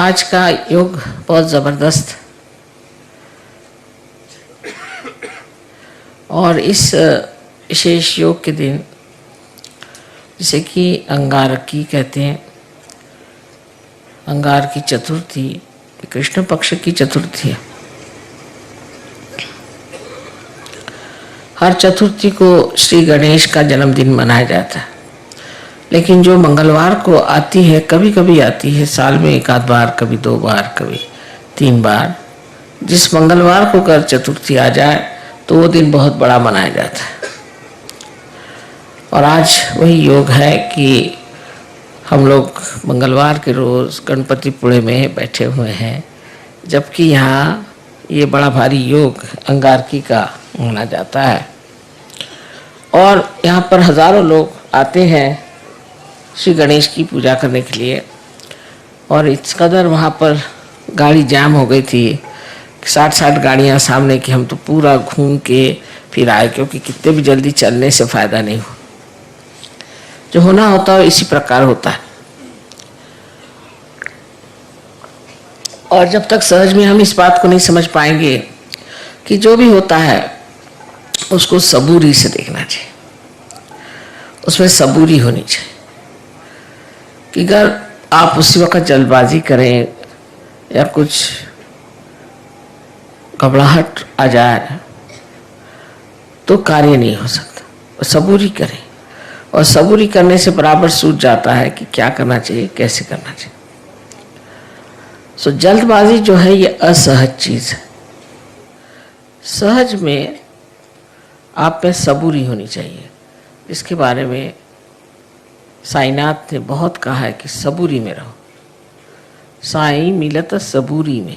आज का योग बहुत ज़बरदस्त और इस विशेष योग के दिन जिसे कि अंगारकी कहते हैं, अंगार की चतुर्थी कृष्ण पक्ष की चतुर्थी है। हर चतुर्थी को श्री गणेश का जन्मदिन मनाया जाता है, लेकिन जो मंगलवार को आती है, कभी कभी आती है साल में एक आध बार, कभी 2 बार, कभी 3 बार, जिस मंगलवार को कर चतुर्थी आ जाए तो वो दिन बहुत बड़ा मनाया जाता है। और आज वही योग है कि हम लोग मंगलवार के रोज़ गणपतिपुणे में बैठे हुए हैं, जबकि यहाँ ये बड़ा भारी योग अंगारकी का माना जाता है। और यहाँ पर हजारों लोग आते हैं श्री गणेश की पूजा करने के लिए। और इस कदर वहाँ पर गाड़ी जाम हो गई थी, 60 गाड़ियाँ सामने की, हम तो पूरा घूम के फिर आए, क्योंकि कितने भी जल्दी चलने से फ़ायदा नहीं हो। जो होना होता है इसी प्रकार होता है। और जब तक सहज में हम इस बात को नहीं समझ पाएंगे कि जो भी होता है उसको सबूरी से देखना चाहिए, उसमें सबूरी होनी चाहिए। कि अगर आप उसी वक्त जल्दबाजी करें या कुछ घबराहट आ जाए तो कार्य नहीं हो सकता। सबूरी करें, और सबूरी करने से बराबर सूझ जाता है कि क्या करना चाहिए, कैसे करना चाहिए। सो जल्दबाजी जो है ये असहज चीज़ है। सहज में आप में सबूरी होनी चाहिए। इसके बारे में साईनाथ ने बहुत कहा है कि सबूरी में रहो, साई मिलत सबूरी में।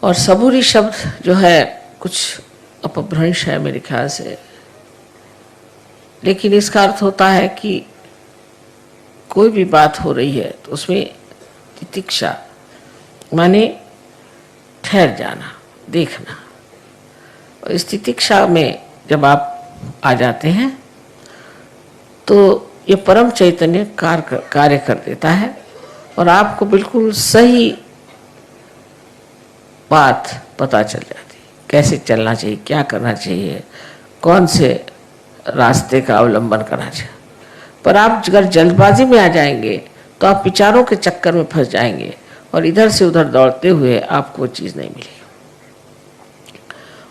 और सबूरी शब्द जो है कुछ अपभ्रंश है मेरे ख्याल से, लेकिन इसका अर्थ होता है कि कोई भी बात हो रही है तो उसमें तितिक्षा माने ठहर जाना, देखना। और इस तितिक्षा में जब आप आ जाते हैं तो ये परम चैतन्य कार्य कर देता है और आपको बिल्कुल सही बात पता चल जाती है, कैसे चलना चाहिए, क्या करना चाहिए, कौन से रास्ते का अवलंबन करना चाहिए। पर आप अगर जल्दबाजी में आ जाएंगे तो आप विचारों के चक्कर में फंस जाएंगे और इधर से उधर दौड़ते हुए आपको वो चीज़ नहीं मिलेगी।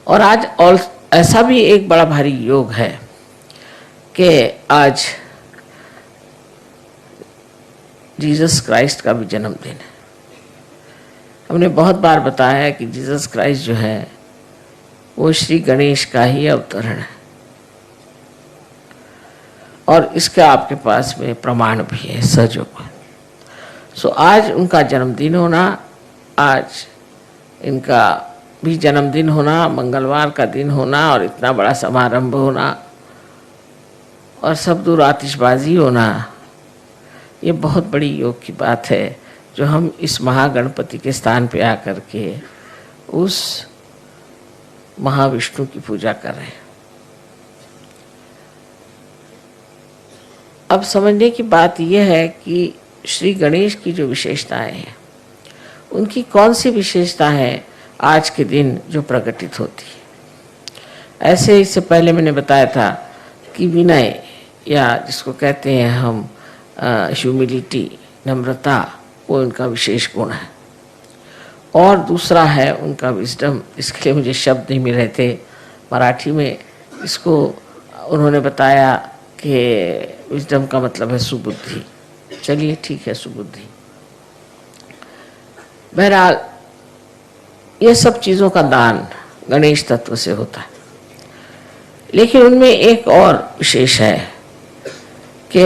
और आज और ऐसा भी एक बड़ा भारी योग है कि आज जीसस क्राइस्ट का भी जन्मदिन है। हमने बहुत बार बताया है कि जीसस क्राइस्ट जो है वो श्री गणेश का ही अवतरण है, और इसका आपके पास में प्रमाण भी है सहयोग। सो आज उनका जन्मदिन होना, आज इनका भी जन्मदिन होना, मंगलवार का दिन होना और इतना बड़ा समारंभ होना और सब दूर आतिशबाजी होना, ये बहुत बड़ी योग की बात है जो हम इस महागणपति के स्थान पे आकर के उस महाविष्णु की पूजा कर रहे हैं। अब समझने की बात यह है कि श्री गणेश की जो विशेषताएं हैं उनकी कौन सी विशेषता है आज के दिन जो प्रकटित होती है। ऐसे इससे पहले मैंने बताया था कि विनय, या जिसको कहते हैं हम ह्यूमिलिटी, नम्रता, वो उनका विशेष गुण है। और दूसरा है उनका विजडम, इसके लिए मुझे शब्द नहीं मिल रहे थे मराठी में। इसको उन्होंने बताया कि विजडम का मतलब है सुबुद्धि। चलिए ठीक है, सुबुद्धि। बहरहाल ये सब चीज़ों का दान गणेश तत्व से होता है, लेकिन उनमें एक और विशेष है कि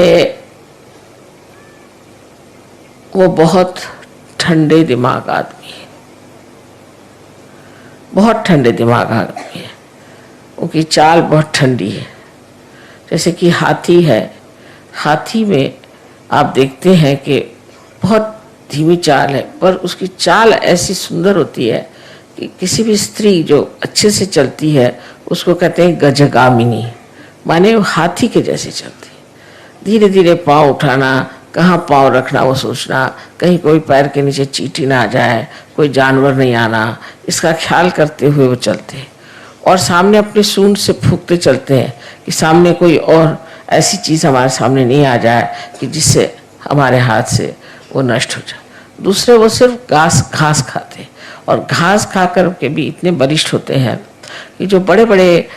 वो बहुत ठंडे दिमाग आदमी है, बहुत ठंडे दिमाग आदमी है। उनकी चाल बहुत ठंडी है। जैसे कि हाथी है, हाथी में आप देखते हैं कि बहुत धीमी चाल है, पर उसकी चाल ऐसी सुंदर होती है कि किसी भी स्त्री जो अच्छे से चलती है उसको कहते हैं गजगामिनी, माने वो हाथी के जैसे चलती है। धीरे धीरे पाँव उठाना, कहाँ पाँव रखना वो सोचना, कहीं कोई पैर के नीचे चींटी ना आ जाए, कोई जानवर नहीं आना, इसका ख्याल करते हुए वो चलते हैं। और सामने अपने सूंड से फूंकते चलते हैं कि सामने कोई और ऐसी चीज़ हमारे सामने नहीं आ जाए कि जिससे हमारे हाथ से वो नष्ट हो जाए। दूसरे वो सिर्फ घास खाते हैं, और घास खा कर के भी इतने बलिष्ठ होते हैं कि जो बड़े बड़े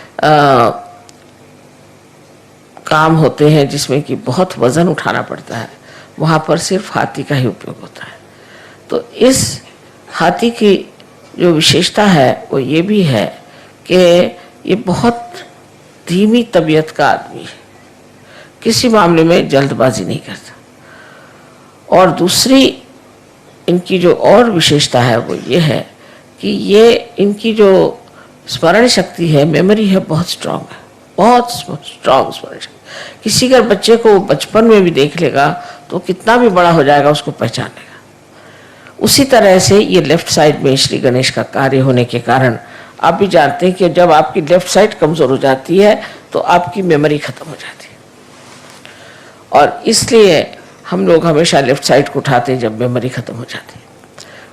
काम होते हैं जिसमें कि बहुत वजन उठाना पड़ता है, वहाँ पर सिर्फ हाथी का ही उपयोग होता है। तो इस हाथी की जो विशेषता है वो ये भी है कि ये बहुत धीमी तबीयत का आदमी है, किसी मामले में जल्दबाजी नहीं करता। और दूसरी इनकी जो और विशेषता है वो ये है कि ये इनकी जो स्मरण शक्ति है, मेमोरी है, बहुत स्ट्रांग है, बहुत स्ट्रांग स्मरण शक्ति। किसी अगर बच्चे को बचपन में भी देख लेगा तो कितना भी बड़ा हो जाएगा उसको पहचान लेगा। उसी तरह से ये लेफ्ट साइड में श्री गणेश का कार्य होने के कारण आप भी जानते हैं कि जब आपकी लेफ्ट साइड कमज़ोर हो जाती है तो आपकी मेमोरी खत्म हो जाती है, और इसलिए हम लोग हमेशा लेफ्ट साइड को उठाते हैं जब मेमोरी खत्म हो जाती है।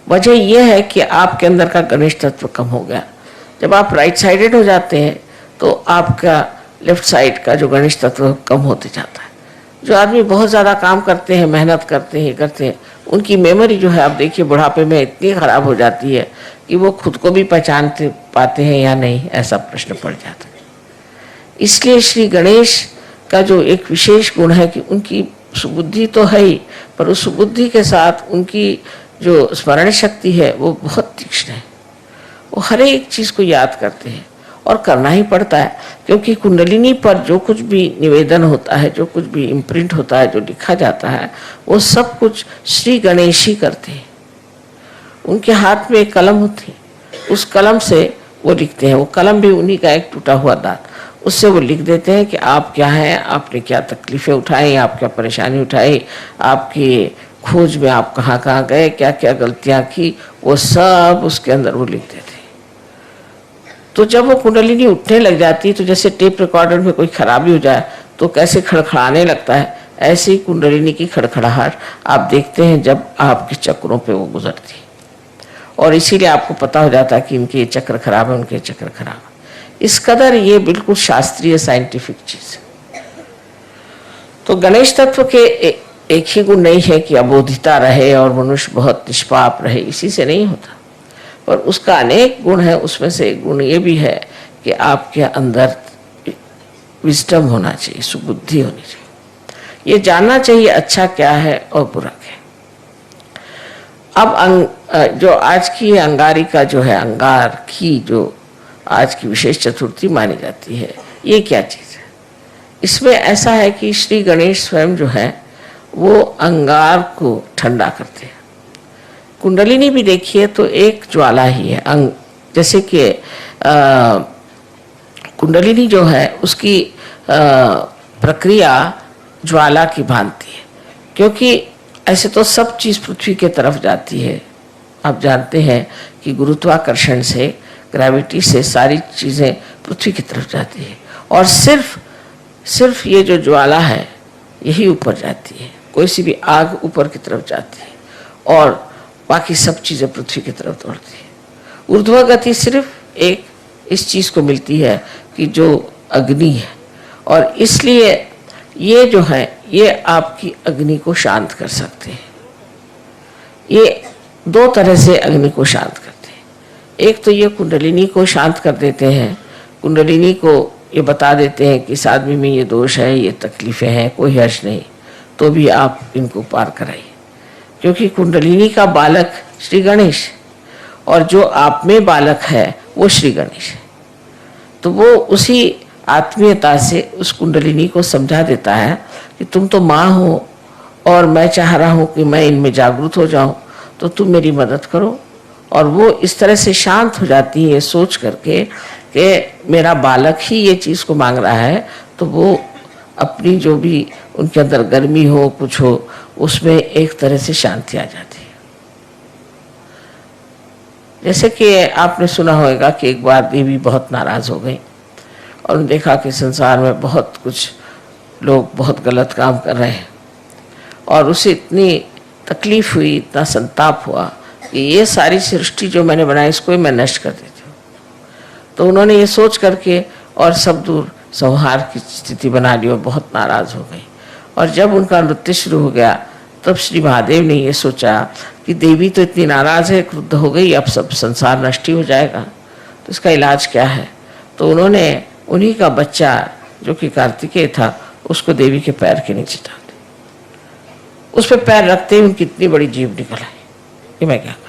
वजह यह है कि आपके अंदर का गणेश तत्व कम हो गया। जब आप राइट साइडेड हो जाते हैं तो आपका लेफ्ट साइड का जो गणेश तत्व कम होते जाता है। जो आदमी बहुत ज़्यादा काम करते हैं, मेहनत करते हैं, उनकी मेमोरी जो है आप देखिए बुढ़ापे में इतनी ख़राब हो जाती है कि वो खुद को भी पहचानते पाते हैं या नहीं, ऐसा प्रश्न पड़ जाता है। इसलिए श्री गणेश का जो एक विशेष गुण है कि उनकी सुबुद्धि तो है ही, पर उस सुबुद्धि के साथ उनकी जो स्मरण शक्ति है वो बहुत तीक्ष्ण है। वो हर एक चीज़ को याद करते हैं, और करना ही पड़ता है, क्योंकि कुंडलिनी पर जो कुछ भी निवेदन होता है, जो कुछ भी इम्प्रिंट होता है, जो लिखा जाता है, वो सब कुछ श्री गणेश ही करते हैं। उनके हाथ में एक कलम होती है, उस कलम से वो लिखते हैं। वो कलम भी उन्हीं का एक टूटा हुआ दांत, उससे वो लिख देते हैं कि आप क्या हैं, आपने क्या तकलीफ़ें उठाई, आप क्या परेशानी उठाई, आपकी खोज में आप कहाँ कहाँ गए, क्या क्या गलतियाँ की, वो सब उसके अंदर वो लिख देते हैं। तो जब वो कुंडलिनी उठने लग जाती है तो जैसे टेप रिकॉर्डर में कोई खराबी हो जाए तो कैसे खड़खड़ाने लगता है, ऐसे ही कुंडलिनी की खड़खड़ाहट आप देखते हैं जब आपके चक्रों पे वो गुजरती है, और इसीलिए आपको पता हो जाता है कि इनके चक्र खराब है, उनके चक्र खराब है। इस कदर ये बिल्कुल शास्त्रीय साइंटिफिक चीज़ है। तो गणेश तत्व के एक ही गुण नहीं है कि अबोधिता रहे और मनुष्य बहुत निष्पाप रहे, इसी से नहीं होता, पर उसका अनेक गुण है। उसमें से एक गुण ये भी है कि आपके अंदर विजडम होना चाहिए, सुबुद्धि होनी चाहिए, ये जानना चाहिए अच्छा क्या है और बुरा क्या है। अब जो आज की अंगारी का जो है, अंगार की जो आज की विशेष चतुर्थी मानी जाती है, ये क्या चीज़ है? इसमें ऐसा है कि श्री गणेश स्वयं जो है वो अंगार को ठंडा करते हैं। कुंडलिनी भी देखिए तो एक ज्वाला ही है, जैसे कि कुंडलिनी जो है उसकी प्रक्रिया ज्वाला की भांति है, क्योंकि ऐसे तो सब चीज़ पृथ्वी के तरफ जाती है। आप जानते हैं कि गुरुत्वाकर्षण से, ग्रेविटी से सारी चीज़ें पृथ्वी की तरफ जाती है, और सिर्फ ये जो ज्वाला है यही ऊपर जाती है। कोई सी भी आग ऊपर की तरफ जाती है और बाकी सब चीज़ें पृथ्वी की तरफ दौड़ती है। ऊर्ध्व गति सिर्फ एक इस चीज़ को मिलती है कि जो अग्नि है, और इसलिए ये जो है ये आपकी अग्नि को शांत कर सकते हैं। ये दो तरह से अग्नि को शांत करते हैं। एक तो ये कुंडलिनी को शांत कर देते हैं, कुंडलिनी को ये बता देते हैं कि इस आदमी में ये दोष है, ये तकलीफ़ें हैं, कोई हर्ष नहीं, तो भी आप इनको पार कराइए, क्योंकि कुंडलिनी का बालक श्री गणेश और जो आप में बालक है वो श्री गणेश है। तो वो उसी आत्मीयता से उस कुंडलिनी को समझा देता है कि तुम तो माँ हो और मैं चाह रहा हूँ कि मैं इनमें जागरूक हो जाऊँ, तो तुम मेरी मदद करो। और वो इस तरह से शांत हो जाती है सोच करके कि मेरा बालक ही ये चीज़ को मांग रहा है, तो वो अपनी जो भी उनके अंदर गर्मी हो, कुछ हो, उसमें एक तरह से शांति आ जाती है। जैसे कि आपने सुना होगा कि एक बार देवी बहुत नाराज़ हो गई और देखा कि संसार में बहुत कुछ लोग बहुत गलत काम कर रहे हैं, और उसे इतनी तकलीफ हुई, इतना संताप हुआ कि ये सारी सृष्टि जो मैंने बनाई इसको ही मैं नष्ट कर देती हूँ। तो उन्होंने ये सोच करके और सब दूर संहार की स्थिति बना ली और बहुत नाराज हो गई। और जब उनका नृत्य शुरू हो गया तब श्री महादेव ने ये सोचा कि देवी तो इतनी नाराज है, क्रुद्ध हो गई, अब सब संसार नष्ट ही हो जाएगा, तो इसका इलाज क्या है। तो उन्होंने उन्हीं का बच्चा जो कि कार्तिकेय था उसको देवी के पैर के नीचे डाल दिया। उस पर पैर रखते ही उनकी इतनी बड़ी जीभ निकल आई कि मैं क्या करूं।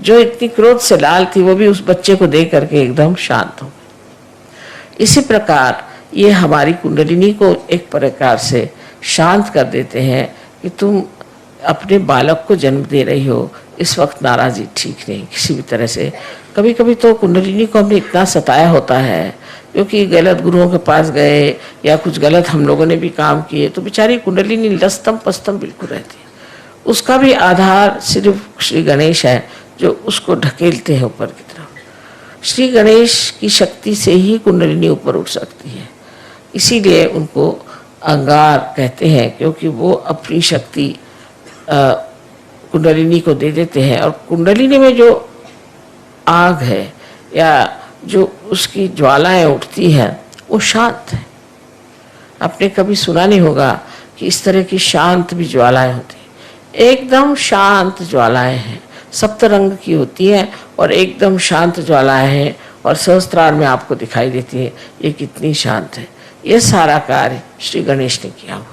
जो इतनी क्रोध से लाल थी वो भी उस बच्चे को देख करके एकदम शांत हो गई। इसी प्रकार ये हमारी कुंडलिनी को एक प्रकार से शांत कर देते हैं कि तुम अपने बालक को जन्म दे रही हो, इस वक्त नाराज़ी ठीक नहीं किसी भी तरह से। कभी कभी तो कुंडलिनी को हमने इतना सताया होता है क्योंकि गलत गुरुओं के पास गए या कुछ गलत हम लोगों ने भी काम किए, तो बेचारी कुंडलिनी लस्तम पस्तम बिल्कुल रहती है। उसका भी आधार सिर्फ श्री गणेश है जो उसको ढकेलते हैं ऊपर की तरफ। श्री गणेश की शक्ति से ही कुंडलिनी ऊपर उठ सकती है, इसीलिए उनको अंगार कहते हैं, क्योंकि वो अपनी शक्ति कुंडलिनी को दे देते हैं। और कुंडलिनी में जो आग है या जो उसकी ज्वालाएं उठती हैं वो शांत है। आपने कभी सुना नहीं होगा कि इस तरह की शांत भी ज्वालाएं होती हैं। एकदम शांत ज्वालाएं हैं, सप्त रंग की होती हैं और एकदम शांत ज्वालाएं हैं और सहस्त्रार में आपको दिखाई देती है ये कितनी शांत है। ये सारा कार्य श्री गणेश ने किया हुआ।